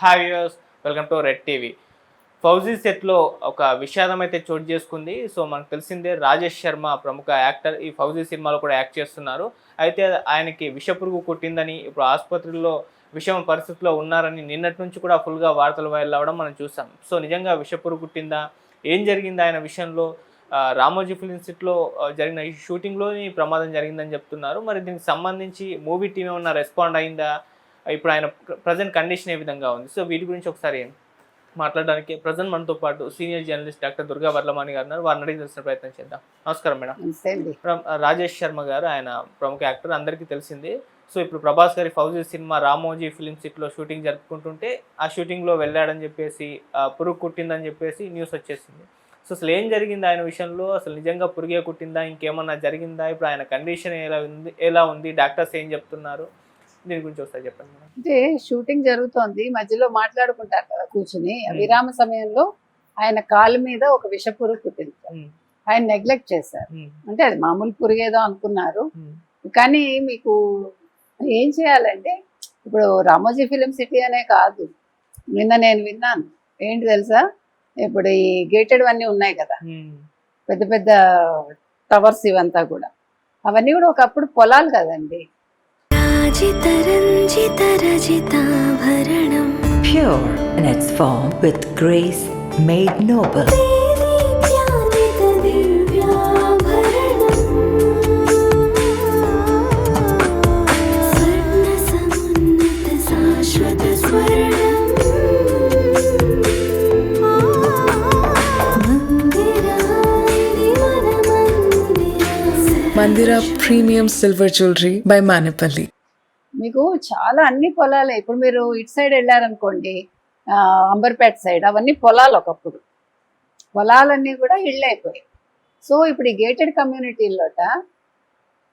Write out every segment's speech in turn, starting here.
Hi viewers, welcome to red TV. Fauji సెట్లో ఒక విషాదం అయితే చోటు చేసుకుంది. సో మనకు తెలిసిందే, రాజేష్ శర్మ ప్రముఖ యాక్టర్ ఈ ఫౌజీ సినిమాలో కూడా యాక్ట్ చేస్తున్నారు. అయితే ఆయనకి విషపురుగు కుట్టిందని, ఇప్పుడు ఆసుపత్రిలో విషమ పరిస్థితిలో ఉన్నారని నిన్నటి నుంచి కూడా ఫుల్గా వార్తలు వైరల్ అవ్వడం మనం చూసాం. సో నిజంగా విషపురుగు కుట్టిందా, ఏం జరిగింది ఆయన విషయంలో? రామోజీ ఫిలిం సిటీలో జరిగిన ఈ షూటింగ్లోని ప్రమాదం జరిగిందని చెప్తున్నారు. మరి దీనికి సంబంధించి మూవీ టీం ఏమన్నా రెస్పాండ్ అయిందా? ఇప్పుడు ఆయన ప్రజెంట్ కండిషన్ ఏ విధంగా ఉంది? సో వీటి గురించి ఒకసారి మాట్లాడడానికి ప్రజెంట్ మనతో పాటు సీనియర్ జర్నలిస్ట్ డాక్టర్ దుర్గా వర్లమాని గారు ఉన్నారు. వారిని అడిగి తెలిసిన ప్రయత్నం చేద్దాం. నమస్కారం మేడం. రాజేష్ శర్మ గారు, ఆయన ప్రముఖ యాక్టర్, అందరికీ తెలిసింది. సో ఇప్పుడు ప్రభాస్ గారి ఫౌజీ సినిమా రామోజీ ఫిలిం సిటీలో షూటింగ్ జరుపుకుంటుంటే ఆ షూటింగ్లో వెళ్ళాడని చెప్పేసి, పురుగు కుట్టిందని చెప్పేసి న్యూస్ వచ్చేసింది. సో అసలు ఏం జరిగింది ఆయన విషయంలో? అసలు నిజంగా పురుగే కుట్టిందా, ఇంకేమన్నా జరిగిందా? ఇప్పుడు ఆయన కండిషన్ ఎలా ఉంది, డాక్టర్స్ ఏం చెప్తున్నారు? దీని గురించి ఒకసారి చెప్పండి మేడం. అంటే షూటింగ్ జరుగుతోంది, మధ్యలో మాట్లాడుకుంటారు కదా కూర్చుని. విరామ సమయంలో ఆయన కాలు మీద ఒక విషపురుగు కుట్టింది. ఆయన నెగ్లెక్ట్ చేశారు. అంటే అది మామూలు పురుగేదో అనుకున్నారు. కానీ మీకు ఏం చేయాలంటే, ఇప్పుడు రామోజీ ఫిలిం సిటీ అనే కాదు, నిన్న నేను విన్నాను ఏంటి తెలుసా, ఇప్పుడు ఈ గేటెడ్ అన్నీ ఉన్నాయి కదా, పెద్ద పెద్ద టవర్స్, ఇవంతా కూడా అవన్నీ కూడా ఒకప్పుడు పొలాలు కదండి. Pure in its form with grace made noble. Mandira Premium Silver Jewelry by Manipali. మీకు చాలా అన్ని పొలాలే. ఇప్పుడు మీరు ఇటు సైడ్ వెళ్ళారనుకోండి, అంబర్పేట సైడ్, అవన్నీ పొలాలు. ఒకప్పుడు పొలాలన్నీ కూడా ఇళ్ళు అయిపోయాయి. సో ఇప్పుడు ఈ గేటెడ్ కమ్యూనిటీలోట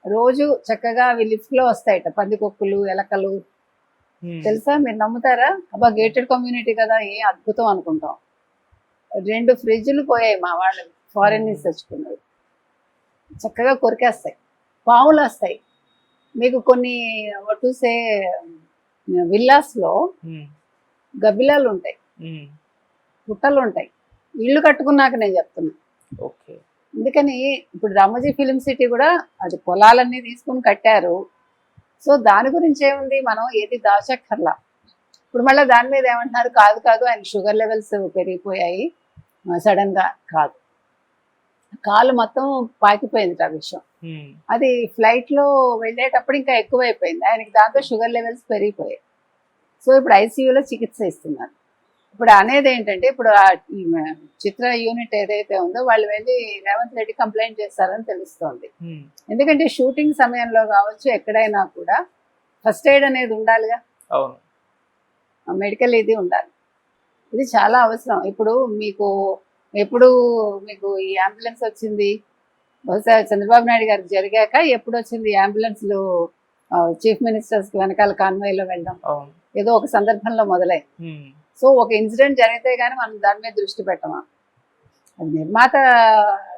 రోజు చక్కగా అవి లిఫ్ట్లో వస్తాయట, పందికొక్కులు, ఎలకలు. తెలుసా? మీరు నమ్ముతారా? అబ్బా గేటెడ్ కమ్యూనిటీ కదా, ఏ అద్భుతం అనుకుంటాం. 2 ఫ్రిడ్జ్లు పోయాయి మా వాళ్ళు, ఫారెన్ నుంచి తెచ్చుకున్నారు. చక్కగా కొరికేస్తాయి, పాములు వస్తాయి. మీకు కొన్ని చూసే విల్లాస్లో గబ్బిలాలు ఉంటాయి, పుట్టలు ఉంటాయి. ఇళ్ళు కట్టుకున్నాక నేను చెప్తున్నా. అందుకని ఇప్పుడు రామోజీ ఫిలిం సిటీ కూడా అది పొలాలన్నీ తీసుకుని కట్టారు. సో దాని గురించి ఏముంది, మనం ఏది దాచక్కర్లా. ఇప్పుడు మళ్ళీ దాని మీద ఏమంటున్నారు, కాదు ఆయన షుగర్ లెవెల్స్ పెరిగిపోయాయి సడన్గా. కాదు, కాలు మొత్తం పాకిపోయింది ఆ విషయం. అది ఫ్లైట్లో వెళ్ళేటప్పుడు ఇంకా ఎక్కువైపోయింది ఆయనకి, దాంతో షుగర్ లెవెల్స్ పెరిగిపోయాయి. సో ఇప్పుడు ఐసీయూలో చికిత్స ఇస్తున్నారు. ఇప్పుడు అనేది ఏంటంటే, ఇప్పుడు చిత్ర యూనిట్ ఏదైతే ఉందో వాళ్ళు వెళ్ళి రేవంత్ రెడ్డి కంప్లైంట్ చేస్తారని తెలుస్తోంది. ఎందుకంటే షూటింగ్ సమయంలో కావచ్చు, ఎక్కడైనా కూడా ఫస్ట్ ఎయిడ్ అనేది ఉండాలిగా, మెడికల్ ఇది ఉండాలి. ఇది చాలా అవసరం. ఇప్పుడు ఎప్పుడు మీకు ఈ అంబులెన్స్ వచ్చింది, బహుశా చంద్రబాబు నాయుడు గారికి జరిగాక ఎప్పుడు వచ్చింది ఈ అంబులెన్స్లు? చీఫ్ మినిస్టర్స్కి వెనకాల కాన్వాయ్లో వెళ్ళడం ఏదో ఒక సందర్భంలో మొదలైంది. సో ఒక ఇన్సిడెంట్ జరిగితే కానీ మనం దాని మీద దృష్టి పెట్టమా? అది నిర్మాత,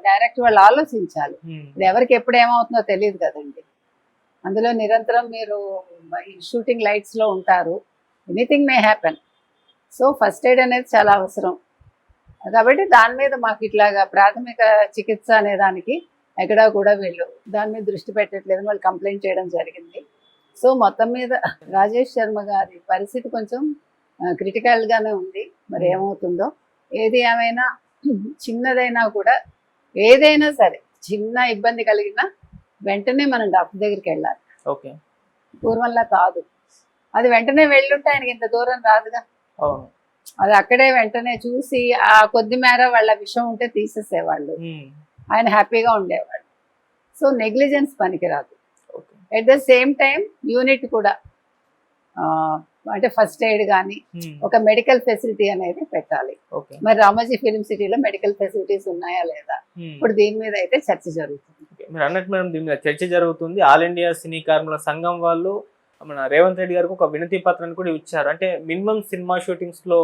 డైరెక్టర్ వాళ్ళు ఆలోచించాలి. ఇది ఎవరికి ఎప్పుడు ఏమవుతుందో తెలియదు కదండి. అందులో నిరంతరం మీరు షూటింగ్ లైట్స్లో ఉంటారు, anything may happen. So first aid అనేది చాలా అవసరం. కాబట్టి దాని మీద మాకు ఇట్లాగా ప్రాథమిక చికిత్స అనే దానికి ఎక్కడా కూడా వీళ్ళు దాని మీద దృష్టి పెట్టట్లేదు, వాళ్ళు కంప్లైంట్ చేయడం జరిగింది. సో మొత్తం మీద రాజేష్ శర్మ గారి పరిస్థితి కొంచెం క్రిటికల్గానే ఉంది. మరి ఏమవుతుందో, ఏది ఏమైనా చిన్నదైనా కూడా, ఏదైనా సరే చిన్న ఇబ్బంది కలిగినా వెంటనే మనం డాక్టర్ దగ్గరికి వెళ్ళాలి. పూర్వంలా కాదు, అది వెంటనే వెళ్ళుంటే ఆయనకి ఇంత దూరం రాదుగా. అది అక్కడే వెంటనే చూసి ఆ కొద్ది మేర వాళ్ళ విషయం ఉంటే తీసేసేవాళ్ళు, ఆయన హ్యాపీగా ఉండేవాళ్ళు. సో నెగ్లిజెన్స్ పనికిరాదు. At the same time unit కూడా అంటే ఫస్ట్ ఎయిడ్ కానీ ఒక మెడికల్ ఫెసిలిటీ అనేది పెట్టాలి. మరి రామోజీ ఫిలిం సిటీలో మెడికల్ ఫెసిలిటీస్ ఉన్నాయా లేదా? ఇప్పుడు దీని మీద అయితే చర్చ జరుగుతుంది. మీరు అన్నట్టు మేడం, దీని మీద చర్చ జరుగుతుంది. ఆల్ ఇండియా సినీ కార్మికుల సంఘం వాళ్ళు మన రేవంత్ రెడ్డి గారికి ఒక వినతి పత్రాన్ని కూడా ఇచ్చారు. అంటే మినిమం సినిమా షూటింగ్స్లో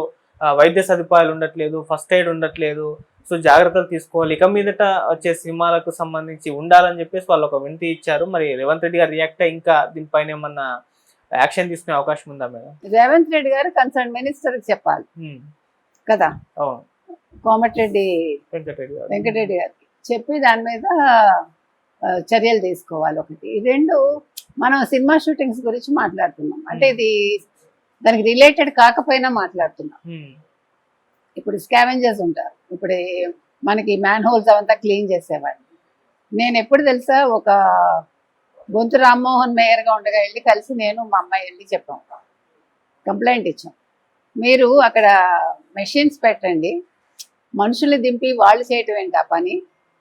వైద్య సదుపాయాలు ఉండట్లేదు, ఫస్ట్ ఎయిడ్ ఉండట్లేదు, సో జాగ్రత్తలు తీసుకోవాలి, ఇక మీదట వచ్చే సినిమాలకు సంబంధించి ఉండాలని చెప్పేసి వాళ్ళు ఒక వినతి ఇచ్చారు. మరి రేవంత్ రెడ్డి గారు రియాక్ట్ ఇంకా దీనిపైన ఏమన్నా యాక్షన్ తీసుకునే అవకాశం ఉందా మేడం? రేవంత్ రెడ్డి గారు కన్సర్న్ మినిస్టర్కి చెప్పాలి కదా, అవును, కోమటిరెడ్డి వెంకటరెడ్డి గారు. వెంకటరెడ్డి గారికి చెప్పి దాని మీద చర్యలు తీసుకోవాలి. ఒకటి. రెండు, మనం సినిమా షూటింగ్స్ గురించి మాట్లాడుతున్నాం అంటే ఇది దానికి రిలేటెడ్ కాకపోయినా మాట్లాడుతున్నాం. ఇప్పుడు స్కావెంజర్స్ ఉంటారు, ఇప్పుడు మనకి మ్యాన్ హోల్స్ అవంతా క్లీన్ చేసేవాళ్ళు. నేను ఎప్పుడు తెలుసా, ఒక బొంతు రామ్మోహన్ మేయర్గా ఉండగా వెళ్ళి కలిసి నేను మా అమ్మాయి వెళ్ళి చెప్పాం, కంప్లైంట్ ఇచ్చాం. మీరు అక్కడ మెషిన్స్ పెట్టండి, మనుషులు దింపి వాళ్ళు చేయటం ఏంటి ఆ పని.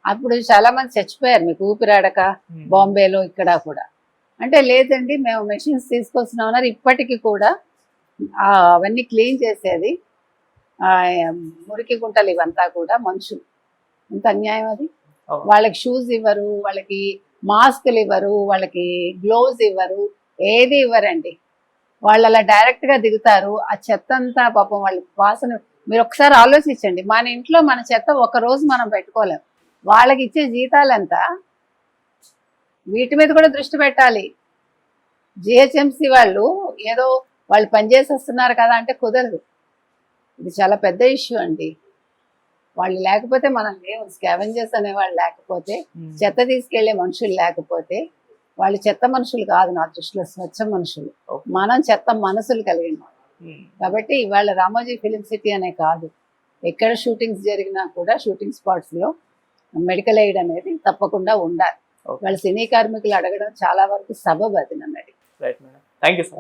అప్పుడు చాలా మంది చచ్చిపోయారు మీకు ఊపిరాడక, బాంబేలో ఇక్కడ కూడా. అంటే లేదండి మేము మెషిన్స్ తీసుకొస్తున్నామన్నారు. ఇప్పటికీ కూడా అవన్నీ క్లీన్ చేసేది మురికి గుంటలు ఇవంతా కూడా మనుషులు. ఎంత అన్యాయం అది. వాళ్ళకి షూస్ ఇవ్వరు, వాళ్ళకి మాస్కులు ఇవ్వరు, వాళ్ళకి గ్లోవ్స్ ఇవ్వరు, ఏది ఇవ్వరండి. వాళ్ళు అలా డైరెక్ట్గా దిగుతారు. ఆ చెత్త అంతా పాపం వాళ్ళకి వాసన. మీరు ఒకసారి ఆలోచించండి, మన ఇంట్లో మన చెత్త ఒక రోజు మనం పెట్టుకోలేం, వాళ్ళకి ఇచ్చే జీతాలంతా. వీటి మీద కూడా దృష్టి పెట్టాలి. జిహెచ్ఎంసీ వాళ్ళు ఏదో వాళ్ళు పనిచేసి వస్తున్నారు కదా అంటే కుదరదు. ఇది చాలా పెద్ద ఇష్యూ అండి. వాళ్ళు లేకపోతే మనం లేవు. స్కావెంజర్స్ అనేవాళ్ళు లేకపోతే, చెత్త తీసుకెళ్లే మనుషులు లేకపోతే, వాళ్ళు చెత్త మనుషులు కాదు నా దృష్టిలో, స్వచ్ఛ మనుషులు. మనం చెత్త మనసులు కలిగిన వాళ్ళు. కాబట్టి ఇవాళ రామోజీ ఫిలిం సిటీ అనే కాదు, ఎక్కడ షూటింగ్స్ జరిగినా కూడా షూటింగ్ స్పాట్స్లో మెడికల్ ఎయిడ్ అనేది తప్పకుండా ఉండాలి. వాళ్ళ సినీ కార్మికులు అడగడం చాలా వరకు సబబ్ అది నన్నది. Right madam, thank you so much.